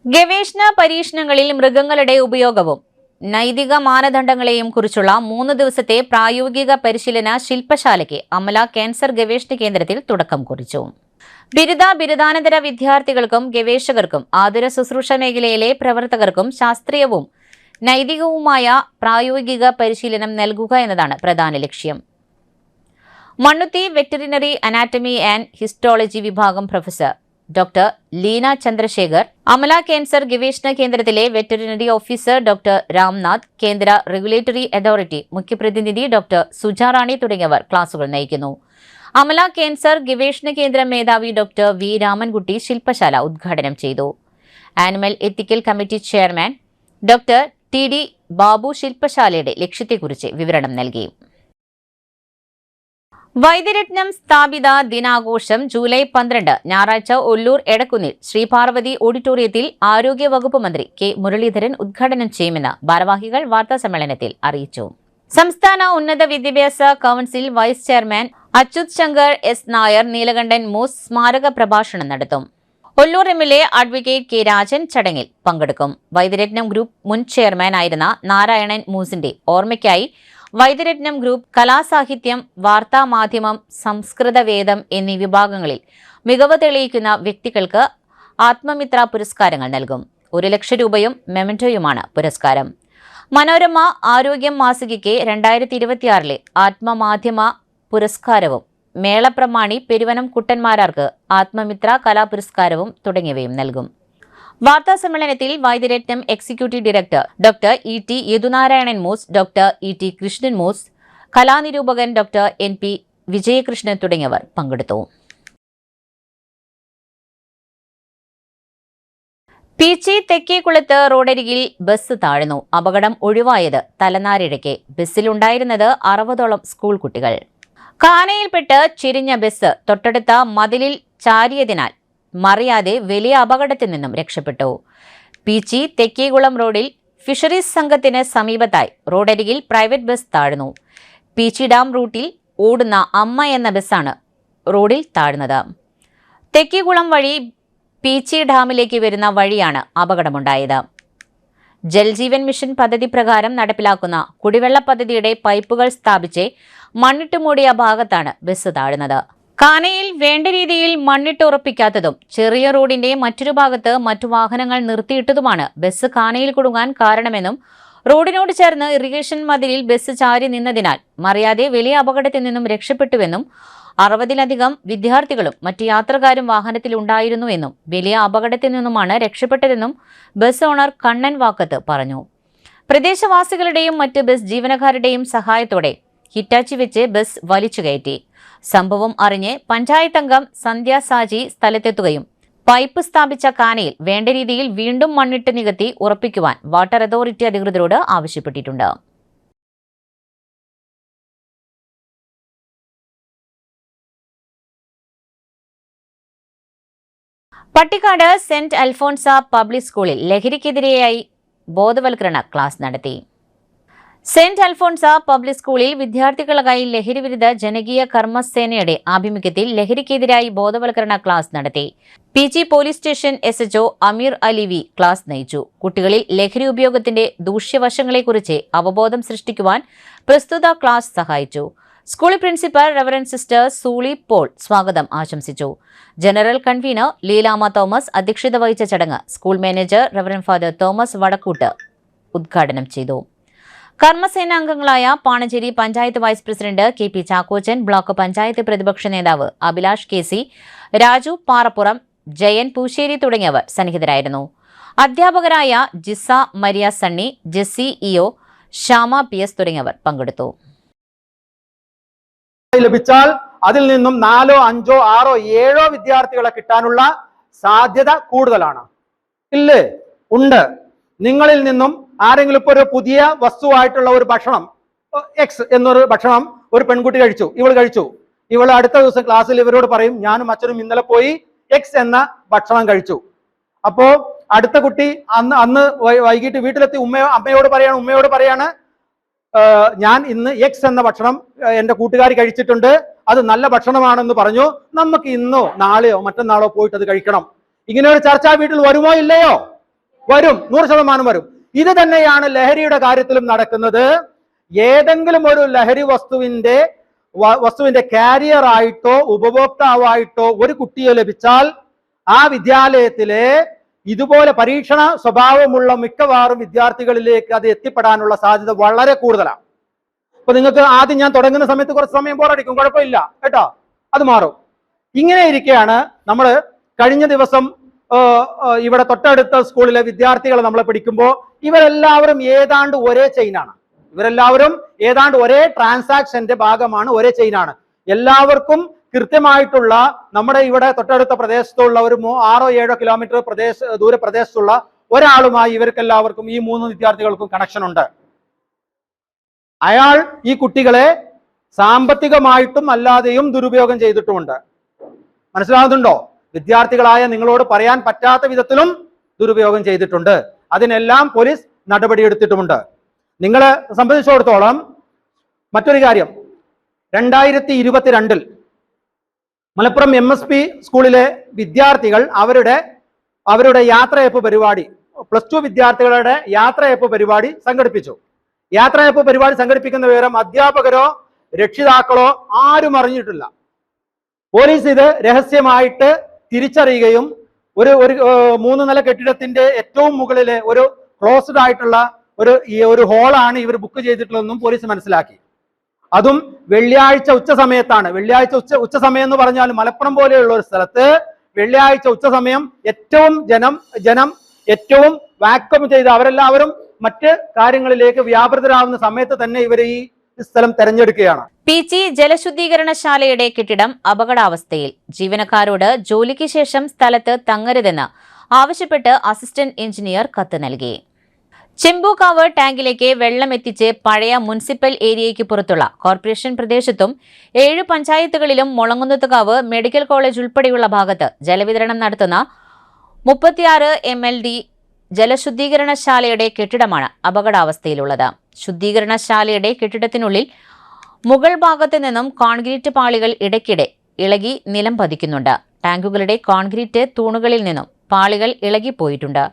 S1: ഗവേഷണ പരീക്ഷണങ്ങളിൽ മൃഗങ്ങളുടെ ഉപയോഗവും നൈതിക മാനദണ്ഡങ്ങളെയും കുറിച്ചുള്ള 3 ദിവസത്തെ പ്രായോഗിക പരിശീലന ശില്പശാലയ്ക്ക് അമല ക്യാൻസർ ഗവേഷണ കേന്ദ്രത്തിൽ തുടക്കം കുറിച്ചു. ബിരുദാനന്തര വിദ്യാർത്ഥികൾക്കും ഗവേഷകർക്കും ആതുര ശുശ്രൂഷ മേഖലയിലെ പ്രവർത്തകർക്കും ശാസ്ത്രീയവും നൈതികവുമായ പ്രായോഗിക പരിശീലനം നൽകുക എന്നതാണ് പ്രധാന ലക്ഷ്യം. Mannuthy veterinary anatomy and histology വിഭാഗം professor doctor Leena Chandrasekhar, Amala cancer ഗവേഷണ കേന്ദ്രത്തിലെ വെറ്ററിനറി ഓഫീസർ ഡോക്ടർ രാംനാഥ്, കേന്ദ്ര റെഗുലേറ്ററി അതോറിറ്റി മുഖ്യപ്രതിനിധി ഡോക്ടർ സുജാറാണി തുടങ്ങിയവർ ക്ലാസുകൾ നയിക്കുന്നു. അമല ക്യാൻസർ ഗവേഷണ കേന്ദ്ര മേധാവി ഡോക്ടർ വി രാമൻകുട്ടി ശില്പശാല ഉദ്ഘാടനം ചെയ്തു. Animal ethical committee chairman doctor TD Babu ശില്പശാലയുടെ ലക്ഷ്യത്തെക്കുറിച്ച് വിവരണം നൽകി. വൈദ്യരത്നം സ്ഥാപിത ദിനാഘോഷം ജൂലൈ 12 ഞായറാഴ്ച ഒല്ലൂർ എടക്കുന്നിൽ ശ്രീ പാർവതി ഓഡിറ്റോറിയത്തിൽ ആരോഗ്യവകുപ്പ് മന്ത്രി K മുരളീധരൻ ഉദ്ഘാടനം ചെയ്യുമെന്ന് ഭാരവാഹികൾ വാർത്താസമ്മേളനത്തിൽ അറിയിച്ചു. സംസ്ഥാന ഉന്നത വിദ്യാഭ്യാസ council vice chairman Achyut Shankar S Nair Neelakandhan Moos സ്മാരക പ്രഭാഷണം നടത്തും. Ollur MLA advocate K Rajan ചടങ്ങിൽ പങ്കെടുക്കും. വൈദ്യരത്നം ഗ്രൂപ്പ് മുൻ ചെയർമാൻ ആയിരുന്ന നാരായണൻ മൂസിന്റെ ഓർമ്മയ്ക്കായി വൈദ്യരത്നം ഗ്രൂപ്പ് കലാസാഹിത്യം, വാർത്താമാധ്യമം, സംസ്കൃത വേദം എന്നീ വിഭാഗങ്ങളിൽ മികവ് തെളിയിക്കുന്ന വ്യക്തികൾക്ക് ആത്മമിത്ര പുരസ്കാരങ്ങൾ നൽകും. 1 ലക്ഷം രൂപയും മെമന്റോയുമാണ് പുരസ്കാരം. മനോരമ ആരോഗ്യം മാസികയ്ക്ക് 2026 ആത്മമാധ്യമ പുരസ്കാരവും മേളപ്രമാണി പെരുവനം കുട്ടന്മാരാർക്ക് ആത്മമിത്ര കലാപുരസ്കാരവും തുടങ്ങിയവയും നൽകും. വാർത്താസമ്മേളനത്തിൽ Vaidyaratnam executive director doctor ET യദുനാരായണൻ മൂസ്, ഡോക്ടർ ET കൃഷ്ണൻ മൂസ്, കലാനിരൂപകൻ ഡോക്ടർ NP വിജയകൃഷ്ണൻ തുടങ്ങിയവർ പങ്കെടുത്തു. പീച്ചി തെക്കേക്കുളത്ത് റോഡരികിൽ ബസ് താഴ്ന്നു. അപകടം ഒഴിവായത് തലനാരിഴയ്ക്ക്. ബസ്സിലുണ്ടായിരുന്നത് 60ഓളം സ്കൂൾ കുട്ടികൾ. കാനയിൽപ്പെട്ട് ചിരിഞ്ഞ ബസ് തൊട്ടടുത്ത മതിലിൽ ചാരിയതിനാൽ മറിയാതെ വലിയ അപകടത്തിൽ നിന്നും രക്ഷപ്പെട്ടു. പീച്ചി തെക്കേകുളം റോഡിൽ ഫിഷറീസ് സംഘത്തിന് സമീപത്തായി റോഡരികിൽ പ്രൈവറ്റ് ബസ് താഴ്ന്നു. പീച്ചി ഡാം റൂട്ടിൽ ഓടുന്ന അമ്മ എന്ന ബസ്സാണ് റോഡിൽ താഴ്ന്നത്. തെക്കേകുളം വഴി പീച്ചി ഡാമിലേക്ക് വരുന്ന വഴിയാണ് അപകടമുണ്ടായത്. ജൽജീവൻ മിഷൻ പദ്ധതി പ്രകാരം നടപ്പിലാക്കുന്ന കുടിവെള്ള പദ്ധതിയുടെ പൈപ്പുകൾ സ്ഥാപിച്ച് മണ്ണിട്ട് മൂടിയ ഭാഗത്താണ് ബസ് താഴ്ന്നത്. കാനയിൽ വേണ്ട രീതിയിൽ മണ്ണിട്ടുറപ്പിക്കാത്തതും ചെറിയ റോഡിന്റെ മറ്റൊരു ഭാഗത്ത് മറ്റു വാഹനങ്ങൾ നിർത്തിയിട്ടതുമാണ് ബസ് കാനയിൽ കുടുങ്ങാൻ കാരണമെന്നും റോഡിനോട് ചേർന്ന് ഇറിഗേഷൻ മതിലിൽ ബസ് ചാരി നിന്നതിനാൽ മറിയാതെ വലിയ അപകടത്തിൽ നിന്നും രക്ഷപ്പെട്ടുവെന്നും 60-ലധികം വിദ്യാർത്ഥികളും മറ്റ് യാത്രക്കാരും വാഹനത്തിൽ ഉണ്ടായിരുന്നുവെന്നും വലിയ അപകടത്തിൽ നിന്നുമാണ് രക്ഷപ്പെട്ടതെന്നും ബസ് ഓണർ കണ്ണൻ വാക്കത്ത് പറഞ്ഞു. പ്രദേശവാസികളുടെയും മറ്റ് ബസ് ജീവനക്കാരുടെയും സഹായത്തോടെ ഹിറ്റാച്ചി വെച്ച് ബസ് വലിച്ചു കയറ്റി. സംഭവം അറിഞ്ഞ് പഞ്ചായത്ത് അംഗം സന്ധ്യ സാജി സ്ഥലത്തെത്തുകയും പൈപ്പ് സ്ഥാപിച്ച കാനയിൽ വേണ്ട രീതിയിൽ വീണ്ടും മണ്ണിട്ട് നികത്തി ഉറപ്പിക്കുവാൻ വാട്ടർ അതോറിറ്റി അധികൃതരോട് ആവശ്യപ്പെട്ടിട്ടുണ്ട്. പട്ടിക്കാട് സെന്റ് അൽഫോൺസ പബ്ലിക് സ്കൂളിൽ ലഹരിക്കെതിരെയായി ബോധവൽക്കരണ ക്ലാസ് നടത്തി. സെന്റ് അൽഫോൺസ പബ്ലിക് സ്കൂളിൽ വിദ്യാർത്ഥികൾക്കായി ലഹരിവിരുദ്ധ ജനകീയ കർമ്മസേനയുടെ ആഭിമുഖ്യത്തിൽ ലഹരിക്കെതിരായി ബോധവൽക്കരണ ക്ലാസ് നടത്തി. PG പോലീസ് സ്റ്റേഷൻ SHO അമീർ അലി വി ക്ലാസ് നയിച്ചു. കുട്ടികളിൽ ലഹരി ഉപയോഗത്തിന്റെ ദൂഷ്യവശങ്ങളെക്കുറിച്ച് അവബോധം സൃഷ്ടിക്കുവാൻ പ്രസ്തുത ക്ലാസ് സഹായിച്ചു. School principal reverend sister Sooli Paul സ്വാഗതം ആശംസിച്ചു. ജനറൽ കൺവീനർ ലീലാമ തോമസ് അധ്യക്ഷത വഹിച്ച ചടങ്ങ് school manager reverend father Thomas Vadakkoot ഉദ്ഘാടനം ചെയ്തു. കർമ്മസേന അംഗങ്ങളായ Pananchery panchayat vice president KP Chakkochan, block panchayat പ്രതിപക്ഷ നേതാവ് അഭിലാഷ് KC, രാജു പാറപ്പുറം, ജയൻ പൂശ്ശേരി തുടങ്ങിയവർ സന്നിഹിതരായിരുന്നു. അധ്യാപകരായ ജിസ മരിയ സണ്ണി, ജെസ്സി EO, ശ്യാമ PS തുടങ്ങിയവർ പങ്കെടുത്തു.
S9: ലഭിച്ചാൽ അതിൽ നിന്നും 4, 5, 6, 7 വിദ്യാർത്ഥികളെ കിട്ടാനുള്ള സാധ്യത കൂടുതലാണ്. ഇല്ലേ? ഉണ്ട്. നിങ്ങളിൽ നിന്നും ആരെങ്കിലും ഇപ്പോൾ ഒരു പുതിയ വസ്തുവായിട്ടുള്ള ഒരു ഭക്ഷണം X എന്നൊരു ഭക്ഷണം ഒരു പെൺകുട്ടി കഴിച്ചു, ഇവൾ കഴിച്ചു. ഇവൾ അടുത്ത ദിവസം ക്ലാസ്സിൽ ഇവരോട് പറയും, ഞാനും അച്ഛനും ഇന്നലെ പോയി X എന്ന ഭക്ഷണം കഴിച്ചു. അപ്പോ അടുത്ത കുട്ടി അന്ന് വൈകിട്ട് വീട്ടിലെത്തി അമ്മയോട് പറയാണ് ഞാൻ ഇന്ന് X എന്ന ഭക്ഷണം എൻ്റെ കൂട്ടുകാരി കഴിച്ചിട്ടുണ്ട്, അത് നല്ല ഭക്ഷണമാണെന്ന് പറഞ്ഞു, നമുക്ക് ഇന്നോ നാളെയോ മറ്റന്നാളോ പോയിട്ട് അത് കഴിക്കണം. ഇങ്ങനെ ഒരു ചർച്ച വീട്ടിൽ വരുമോ ഇല്ലയോ? വരും, 100% വരും. ഇത് തന്നെയാണ് ലഹരിയുടെ കാര്യത്തിലും നടക്കുന്നത്. ഏതെങ്കിലും ഒരു ലഹരി വസ്തുവിന്റെ കാരിയർ ആയിട്ടോ ഉപഭോക്താവായിട്ടോ ഒരു കുട്ടിയെ ലഭിച്ചാൽ ആ വിദ്യാലയത്തിലെ ഇതുപോലെ പരീക്ഷണ സ്വഭാവമുള്ള മിക്കവാറും വിദ്യാർത്ഥികളിലേക്ക് അത് എത്തിപ്പെടാനുള്ള സാധ്യത വളരെ കൂടുതലാണ്. അപ്പൊ നിങ്ങൾക്ക് ആദ്യം ഞാൻ തുടങ്ങുന്ന സമയത്ത് കുറച്ച് സമയം ബോറടിക്കും, കുഴപ്പമില്ല കേട്ടോ, അത് മാറും. ഇങ്ങനെ ഇരിക്കെയാണ് നമ്മൾ കഴിഞ്ഞ ദിവസം ഇവിടെ തൊട്ടടുത്ത സ്കൂളിലെ വിദ്യാർത്ഥികളെ നമ്മൾ പഠിക്കുമ്പോൾ ഇവരെല്ലാവരും ഏതാണ്ട് ഒരേ ചെയിനാണ്. ഇവരെല്ലാവരും ഏതാണ്ട് ഒരേ ട്രാൻസാക്ഷന്റെ ഭാഗമാണ്, ഒരേ ചെയിനാണ്. എല്ലാവർക്കും കൃത്യമായിട്ടുള്ള നമ്മുടെ ഇവിടെ തൊട്ടടുത്ത പ്രദേശത്തുള്ള ഒരു 6-7 കിലോമീറ്റർ ദൂരപ്രദേശത്തുള്ള ഒരാളുമായി ഇവർക്കെല്ലാവർക്കും ഈ 3 വിദ്യാർത്ഥികൾക്കും കണക്ഷൻ ഉണ്ട്. അയാൾ ഈ കുട്ടികളെ സാമ്പത്തികമായിട്ടും അല്ലാതെയും ദുരുപയോഗം ചെയ്തിട്ടുമുണ്ട്. മനസ്സിലാകുന്നുണ്ടോ? വിദ്യാർത്ഥികളായ നിങ്ങളോട് പറയാൻ പറ്റാത്ത വിധത്തിലും ദുരുപയോഗം ചെയ്തിട്ടുണ്ട്. അതിനെല്ലാം പോലീസ് നടപടിയെടുത്തിട്ടുമുണ്ട്. നിങ്ങളെ സംബന്ധിച്ചിടത്തോളം മറ്റൊരു കാര്യം, 2022 മലപ്പുറം MSP സ്കൂളിലെ വിദ്യാർത്ഥികൾ അവരുടെ യാത്രയപ്പ് പരിപാടി, +2 വിദ്യാർത്ഥികളുടെ യാത്രയപ്പ് പരിപാടി സംഘടിപ്പിച്ചു. യാത്രയപ്പ് പരിപാടി സംഘടിപ്പിക്കുന്ന വിവരം അധ്യാപകരോ രക്ഷിതാക്കളോ ആരും അറിഞ്ഞിട്ടില്ല. പോലീസ് ഇത് രഹസ്യമായിട്ട് തിരിച്ചറിയുകയും ഒരു 3 നില കെട്ടിടത്തിന്റെ ഏറ്റവും മുകളിലെ ഒരു ക്ലോസ്ഡ് ആയിട്ടുള്ള ഒരു ഹോളാണ് ഇവർ ബുക്ക് ചെയ്തിട്ടുള്ളതെന്നും പോലീസ് മനസ്സിലാക്കി. അതും വെള്ളിയാഴ്ച ഉച്ച സമയത്താണ്. വെള്ളിയാഴ്ച ഉച്ച സമയം എന്ന് പറഞ്ഞാൽ മലപ്പുറം പോലെയുള്ള ഒരു സ്ഥലത്ത് വെള്ളിയാഴ്ച ഉച്ച സമയം ഏറ്റവും ജനം ഏറ്റവും വാക്വം ചെയ്ത് അവരെല്ലാവരും മറ്റ് കാര്യങ്ങളിലേക്ക് വ്യാപൃതരാകുന്ന സമയത്ത് തന്നെ ഇവർ ഈ സ്ഥലം തെരഞ്ഞെടുക്കുകയാണ്.
S1: PG ജലശുദ്ധീകരണശാലയുടെ കെട്ടിടം അപകടാവസ്ഥയിൽ. ജീവനക്കാരോട് ജോലിക്ക് ശേഷം സ്ഥലത്ത് തങ്ങരുതെന്ന് ആവശ്യപ്പെട്ട് അസിസ്റ്റന്റ് എഞ്ചിനീയർ കത്ത് നൽകി. ചെമ്പൂക്കാവ് ടാങ്കിലേക്ക് വെള്ളം എത്തിച്ച് പഴയ മുനിസിപ്പൽ ഏരിയയ്ക്ക് പുറത്തുള്ള കോർപ്പറേഷൻ പ്രദേശത്തും 7 പഞ്ചായത്തുകളിലും മുളങ്കുന്നത്തുകാവ് മെഡിക്കൽ കോളേജ് ഉൾപ്പെടെയുള്ള ഭാഗത്ത് ജലവിതരണം നടത്തുന്ന 36 MLD ജലശുദ്ധീകരണശാലയുടെ കെട്ടിടമാണ് അപകടാവസ്ഥയിലുള്ളത്. ശുദ്ധീകരണശാലയുടെ കെട്ടിടത്തിനുള്ളിൽ മുകൾ ഭാഗത്ത് നിന്നും കോൺക്രീറ്റ് പാളികൾ ഇടയ്ക്കിടെ ഇളകി നിലം പതിക്കുന്നുണ്ട്. ടാങ്കുകളുടെ കോൺക്രീറ്റ് തൂണുകളിൽ നിന്നും പാളികൾ ഇളകിപ്പോയിട്ടുണ്ട്.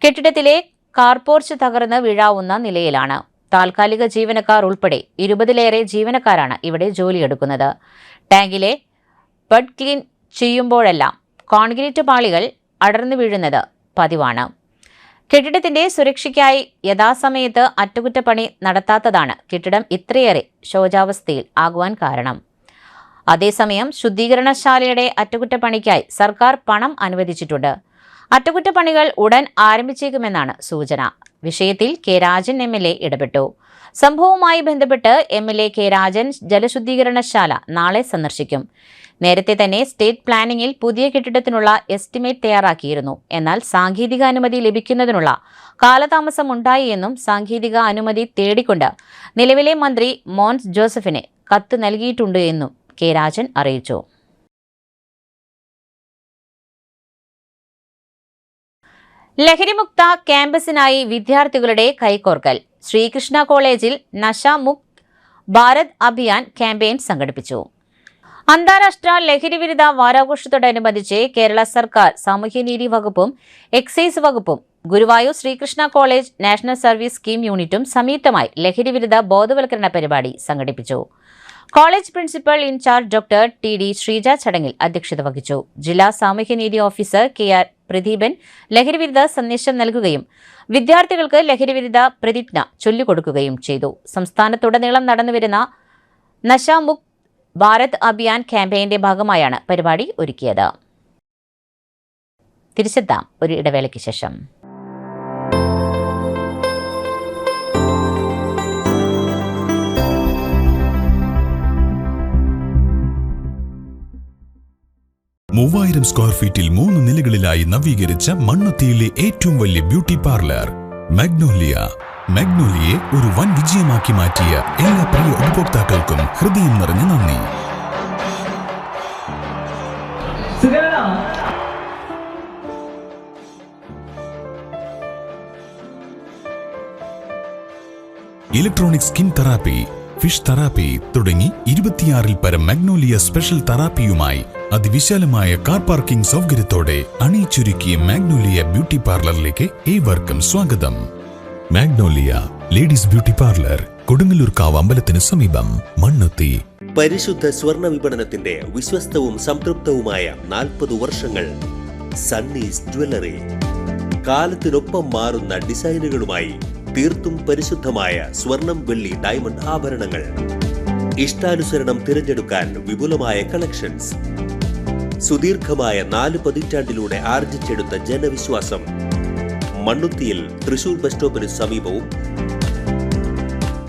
S1: കെട്ടിടത്തിലെ കാർപോർച്ച് തകർന്ന് വീഴാവുന്ന നിലയിലാണ്. താൽക്കാലിക ജീവനക്കാർ ഉൾപ്പെടെ 20-ലേറെ ജീവനക്കാരാണ് ഇവിടെ ജോലിയെടുക്കുന്നത്. ടാങ്കിലെ ബഡ് ക്ലീൻ ചെയ്യുമ്പോഴെല്ലാം കോൺക്രീറ്റ് പാളികൾ അടർന്നു വീഴുന്നത് പതിവാണ്. കെട്ടിടത്തിന്റെ സുരക്ഷയ്ക്കായി യഥാസമയത്ത് അറ്റകുറ്റപ്പണി നടത്താത്തതാണ് കെട്ടിടം ഇത്രയേറെ ശോചാവസ്ഥയിൽ ആകുവാൻ കാരണം. അതേസമയം ശുദ്ധീകരണശാലയുടെ അറ്റകുറ്റപ്പണിക്കായി സർക്കാർ പണം അനുവദിച്ചിട്ടുണ്ട്. അറ്റകുറ്റപ്പണികൾ ഉടൻ ആരംഭിച്ചേക്കുമെന്നാണ് സൂചന. വിഷയത്തിൽ കെ രാജൻ MLA ഇടപെട്ടു. സംഭവവുമായി ബന്ധപ്പെട്ട് MLA കെ രാജൻ ജലശുദ്ധീകരണശാല നാളെ സന്ദർശിക്കും. നേരത്തെ തന്നെ സ്റ്റേറ്റ് പ്ലാനിംഗിൽ പുതിയ കെട്ടിടത്തിനുള്ള എസ്റ്റിമേറ്റ് തയ്യാറാക്കിയിരുന്നു. എന്നാൽ സാങ്കേതിക അനുമതി ലഭിക്കുന്നതിനുള്ള കാലതാമസമുണ്ടായി എന്നും സാങ്കേതിക അനുമതി തേടിക്കൊണ്ട് നിലവിലെ മന്ത്രി മോൻസ് ജോസഫിന് കത്ത് നൽകിയിട്ടുണ്ട് എന്നും കെ രാജൻ അറിയിച്ചു. ലഹരിമുക്ത ക്യാമ്പസിനായി വിദ്യാർത്ഥികളുടെ കൈകോർക്കൽ. ശ്രീകൃഷ്ണ കോളേജിൽ നശാമുക്ത് ഭാരത് അഭിയാൻ ക്യാമ്പയിൻ സംഘടിപ്പിച്ചു. അന്താരാഷ്ട്ര ലഹരിവിരുദ്ധ വാരാഘോഷത്തോടനുബന്ധിച്ച് കേരള സർക്കാർ സാമൂഹ്യനീതി വകുപ്പും എക്സൈസ് വകുപ്പും Guruvayur Sreekrishna college national service scheme യൂണിറ്റും സംയുക്തമായി ലഹരിവിരുദ്ധ ബോധവൽക്കരണ പരിപാടി സംഘടിപ്പിച്ചു. College principal in charge doctor TD Sreeja ചടങ്ങിൽ അധ്യക്ഷത വഹിച്ചു. ജില്ലാ സാമൂഹ്യനീതി ഓഫീസർ KR പ്രദീപൻ ലഹരിവിരുദ്ധ സന്ദേശം നൽകുകയും വിദ്യാർത്ഥികൾക്ക് ലഹരിവിരുദ്ധ പ്രതിജ്ഞ ചൊല്ലിക്കൊടുക്കുകയും ചെയ്തു. സംസ്ഥാനത്തുടനീളം നടന്നുവരുന്ന നശാമുക്ത് ഭാരത് അഭിയാൻ ക്യാമ്പയിന്റെ ഭാഗമായാണ് പരിപാടി ഒരുക്കിയത്. തിരിച്ചെത്താം ഒരു ഇടവേളയ്ക്ക് ശേഷം.
S7: മൂവായിരം സ്ക്വയർ ഫീറ്റിൽ 3 നിലകളിലായി നവീകരിച്ച മണ്ണുത്തിയിലെ ഏറ്റവും വലിയ ബ്യൂട്ടി പാർലർ മാഗ്നോലിയ. മാഗ്നോലിയെ ഒരു വൻ വിജയമാക്കി മാറ്റിയ എല്ലാ പ്രിയ ഉപഭോക്താക്കൾക്കും ഹൃദയം നിറഞ്ഞ നന്ദി. Electronic skin therapy, fish therapy തുടങ്ങി 26-ൽ പരം മാഗ്നോലിയ സ്പെഷ്യൽ തെറാപ്പിയുമായി അതിവിശാലമായ കാർ പാർക്കിംഗ് സൗകര്യത്തോടെ അണിയിച്ചൊരുക്കിയ മാഗ്നോലിയ ബ്യൂട്ടി പാർലറിലേക്ക് ഏവർക്കും സ്വാഗതം. മാഗ്നോലിയ ലേഡീസ് ബ്യൂട്ടി പാർലർ, കൊടുങ്ങല്ലൂർക്കാവ് അമ്പലത്തിന് സമീപം, മണ്ണുത്തി.
S8: പരിശുദ്ധ സ്വർണ്ണ വിപണനത്തിന്റെ വിശ്വസ്തവും സംതൃപ്തവുമായ 40 വർഷങ്ങൾ. സണ്ണീസ് ജ്വല്ലറി. കാലത്തിനൊപ്പം മാറുന്ന ഡിസൈനുകളുമായി തീർത്തും പരിശുദ്ധമായ സ്വർണം, വെള്ളി, ഡയമണ്ട് ആഭരണങ്ങൾ. ഇഷ്ടാനുസരണം തിരഞ്ഞെടുക്കാൻ വിപുലമായ കളക്ഷൻസ്. സുദീർഘമായ 4 പതിറ്റാണ്ടിലൂടെ ആർജിച്ചെടുത്ത ജനവിശ്വാസം. മണ്ണുത്തിയിൽ തൃശൂർ ബസ് സ്റ്റോപ്പിന് സമീപവും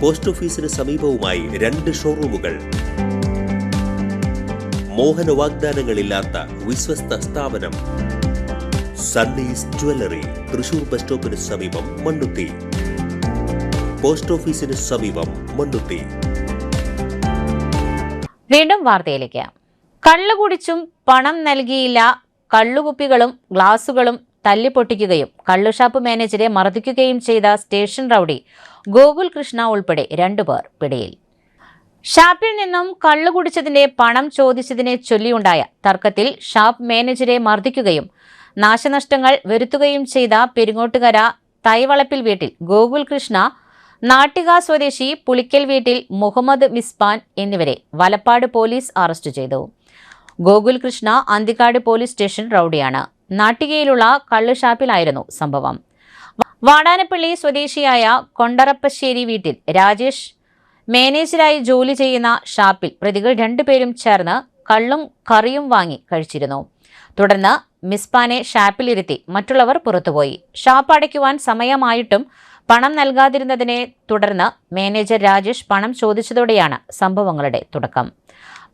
S8: പോസ്റ്റ് ഓഫീസിന് സമീപവുമായി 2 ഷോറൂമുകൾ. മോഹന വാഗ്ദാനങ്ങളില്ലാത്ത വിശ്വസ്ത സ്ഥാപനം. സണ്ണീസ് ജ്വല്ലറി, തൃശൂർ ബസ് സ്റ്റോപ്പിന് സമീപം, മണ്ണുത്തി. പോസ്റ്റ് ഓഫീസിന് സമീപം, മണ്ണുത്തി.
S1: വീണ്ടും വാർത്തയിലേക്ക്. കള്ളുകുടിച്ചും പണം നൽകിയില്ല, കള്ളുകുപ്പികളും ഗ്ലാസുകളും തല്ലിപ്പൊട്ടിക്കുകയും കള്ളുഷാപ്പ് മാനേജരെ മർദ്ദിക്കുകയും ചെയ്ത സ്റ്റേഷൻ റൌഡി ഗോകുൽ കൃഷ്ണ ഉൾപ്പെടെ 2 പേർ പിടിയിൽ. ഷാപ്പിൽ നിന്നും കള്ളുകുടിച്ചതിന്റെ പണം ചോദിച്ചതിനെ ചൊല്ലിയുണ്ടായ തർക്കത്തിൽ ഷാപ്പ് മാനേജരെ മർദ്ദിക്കുകയും നാശനഷ്ടങ്ങൾ വരുത്തുകയും ചെയ്ത പെരിങ്ങോട്ടുകര തൈവളപ്പിൽ വീട്ടിൽ ഗോകുൽ കൃഷ്ണ, നാട്ടിക സ്വദേശി പുളിക്കൽ വീട്ടിൽ മുഹമ്മദ് മിസ്ബാൻ എന്നിവരെ വലപ്പാട് പോലീസ് അറസ്റ്റ് ചെയ്തു. ഗോകുൽ കൃഷ്ണ അന്തിക്കാട് പോലീസ് സ്റ്റേഷൻ റൌഡിയാണ്. നാട്ടികയിലുള്ള കള്ളുഷാപ്പിലായിരുന്നു സംഭവം. വാടാനപ്പള്ളി സ്വദേശിയായ കൊണ്ടറപ്പശ്ശേരി വീട്ടിൽ രാജേഷ് മാനേജരായി ജോലി ചെയ്യുന്ന ഷാപ്പിൽ പ്രതികൾ 2 പേരും ചേർന്ന് കള്ളും കറിയും വാങ്ങി കഴിച്ചിരുന്നു. തുടർന്ന് മിസ്ബാനെ ഷാപ്പിലിരുത്തി മറ്റുള്ളവർ പുറത്തുപോയി. ഷാപ്പ് അടയ്ക്കുവാൻ സമയമായിട്ടും പണം നൽകാതിരുന്നതിനെ തുടർന്ന് മാനേജർ രാജേഷ് പണം ചോദിച്ചതോടെയാണ് സംഭവങ്ങളുടെ തുടക്കം.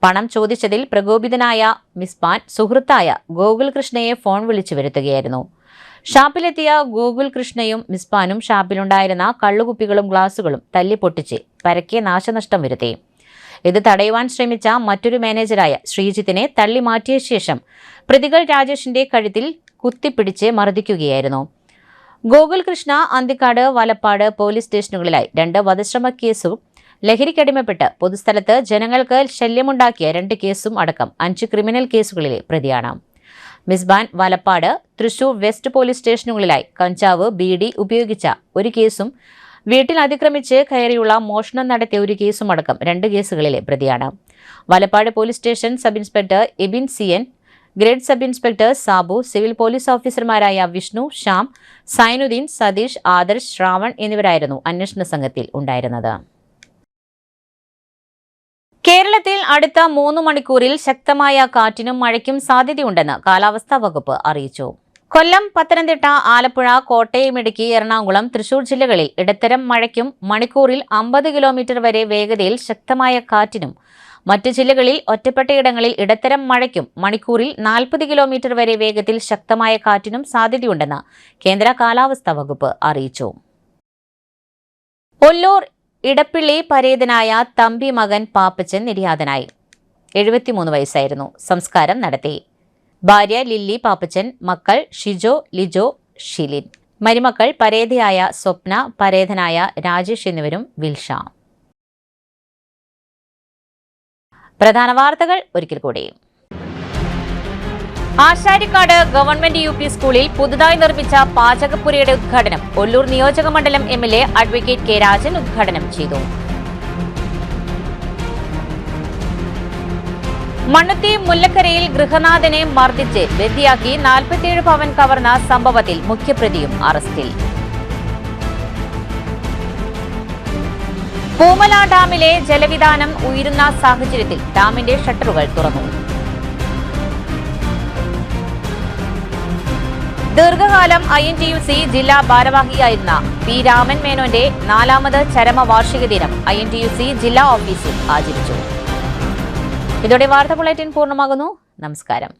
S1: പണം ചോദിച്ചതിൽ പ്രകോപിതനായ മിസ്ബാൻ സുഹൃത്തായ ഗോകുൽ കൃഷ്ണയെ ഫോൺ വിളിച്ചു വരുത്തുകയായിരുന്നു. ഷാപ്പിലെത്തിയ ഗോകുൽ കൃഷ്ണയും മിസ്ബാനും ഷാപ്പിലുണ്ടായിരുന്ന കള്ളുകുപ്പികളും ഗ്ലാസുകളും തല്ലിപ്പൊട്ടിച്ച് പരക്കെ നാശനഷ്ടം വരുത്തി. ഇത് തടയുവാൻ ശ്രമിച്ച മറ്റൊരു മാനേജരായ ശ്രീജിത്തിനെ തള്ളി മാറ്റിയ ശേഷം പ്രതികൾ രാജേഷിന്റെ കഴുത്തിൽ കുത്തിപ്പിടിച്ച് മർദ്ദിക്കുകയായിരുന്നു. ഗോകുൽ കൃഷ്ണ അന്തിക്കാട്, വലപ്പാട് പോലീസ് സ്റ്റേഷനുകളിലായി 2 വധശ്രമ കേസും ലഹരിക്കടിമപ്പെട്ട് പൊതുസ്ഥലത്ത് ജനങ്ങൾക്ക് ശല്യമുണ്ടാക്കിയ 2 കേസും അടക്കം 5 ക്രിമിനൽ കേസുകളിലെ പ്രതിയാണ്. മിസ്ബാൻ വലപ്പാട്, തൃശൂർ വെസ്റ്റ് പോലീസ് സ്റ്റേഷനുകളിലായി കഞ്ചാവ്, ബീഡി ഉപയോഗിച്ച 1 കേസും വീട്ടിൽ അതിക്രമിച്ച് കയറിയുള്ള മോഷണം നടത്തിയ 1 കേസും അടക്കം 2 കേസുകളിലെ പ്രതിയാണ്. Valappad police station sub inspector Ebin Sian, grade sub inspector Sabu, civil police ഓഫീസർമാരായ വിഷ്ണു, ശ്യാം, സൈനുദ്ദീൻ, സതീഷ്, ആദർശ്, ശ്രാവൺ എന്നിവരായിരുന്നു അന്വേഷണ സംഘത്തിൽ ഉണ്ടായിരുന്നത്. കേരളത്തിൽ അടുത്ത 3 മണിക്കൂറിൽ ശക്തമായ കാറ്റിനും മഴയ്ക്കും സാധ്യതയുണ്ടെന്ന് കാലാവസ്ഥാ വകുപ്പ് അറിയിച്ചു. കൊല്ലം, പത്തനംതിട്ട, ആലപ്പുഴ, കോട്ടയം, ഇടുക്കി, എറണാകുളം, തൃശൂർ ജില്ലകളിൽ ഇടത്തരം മഴയ്ക്കും മണിക്കൂറിൽ 50 കിലോമീറ്റർ വരെ വേഗതയിൽ ശക്തമായ കാറ്റിനും, മറ്റ് ജില്ലകളിൽ ഒറ്റപ്പെട്ടയിടങ്ങളിൽ ഇടത്തരം മഴയ്ക്കും മണിക്കൂറിൽ 40 കിലോമീറ്റർ വരെ വേഗത്തിൽ ശക്തമായ കാറ്റിനും സാധ്യതയുണ്ടെന്ന് കേന്ദ്ര കാലാവസ്ഥാ വകുപ്പ് അറിയിച്ചു. ഒല്ലൂർ ഇടപ്പിള്ളി പരേതനായ തമ്പി മകൻ പാപ്പച്ചൻ നിര്യാതനായി. 73 വയസ്സായിരുന്നു. സംസ്കാരം നടത്തി. ഭാര്യ ലില്ലി പാപ്പച്ചൻ, മക്കൾ ഷിജോ, ലിജോ, ഷിലിൻ, മരുമക്കൾ പരേതയായ സ്വപ്ന, പരേതനായ രാജേഷ് എന്നിവരും വിൽഷ. പ്രധാന വാർത്തകൾ ഒരിക്കൽ കൂടി. ആശാരിക്കാട് ഗവൺമെന്റ് UP സ്കൂളിൽ പുതുതായി നിർമ്മിച്ച പാചകപ്പുരയുടെ ഉദ്ഘാടനം ഒല്ലൂർ നിയോജക മണ്ഡലം MLA അഡ്വക്കേറ്റ് കെ രാജൻ ഉദ്ഘാടനം ചെയ്തു. മണ്ണുത്തി മുല്ലക്കരയിൽ ഗൃഹനാഥനെ മർദ്ദിച്ച് ബന്ദിയാക്കി 47 പവൻ കവർന്ന സംഭവത്തിൽ മുഖ്യപ്രതിയും അറസ്റ്റിൽ. പൂമല ഡാമിലെ ജലവിധാനം ഉയരുന്ന സാഹചര്യത്തിൽ ഡാമിന്റെ ഷട്ടറുകൾ തുറന്നു. ദീർഘകാലം INTUC ജില്ലാ ഭാരവാഹിയായിരുന്ന പി രാമൻ മേനോന്റെ 4ാമത് ചരമവാർഷിക ദിനം INTUC ജില്ലാ ഓഫീസിൽ ആചരിച്ചു. ഇതോടെ വാർത്താ ബുള്ളറ്റിൻ പൂർണ്ണമാകുന്നു. നമസ്കാരം.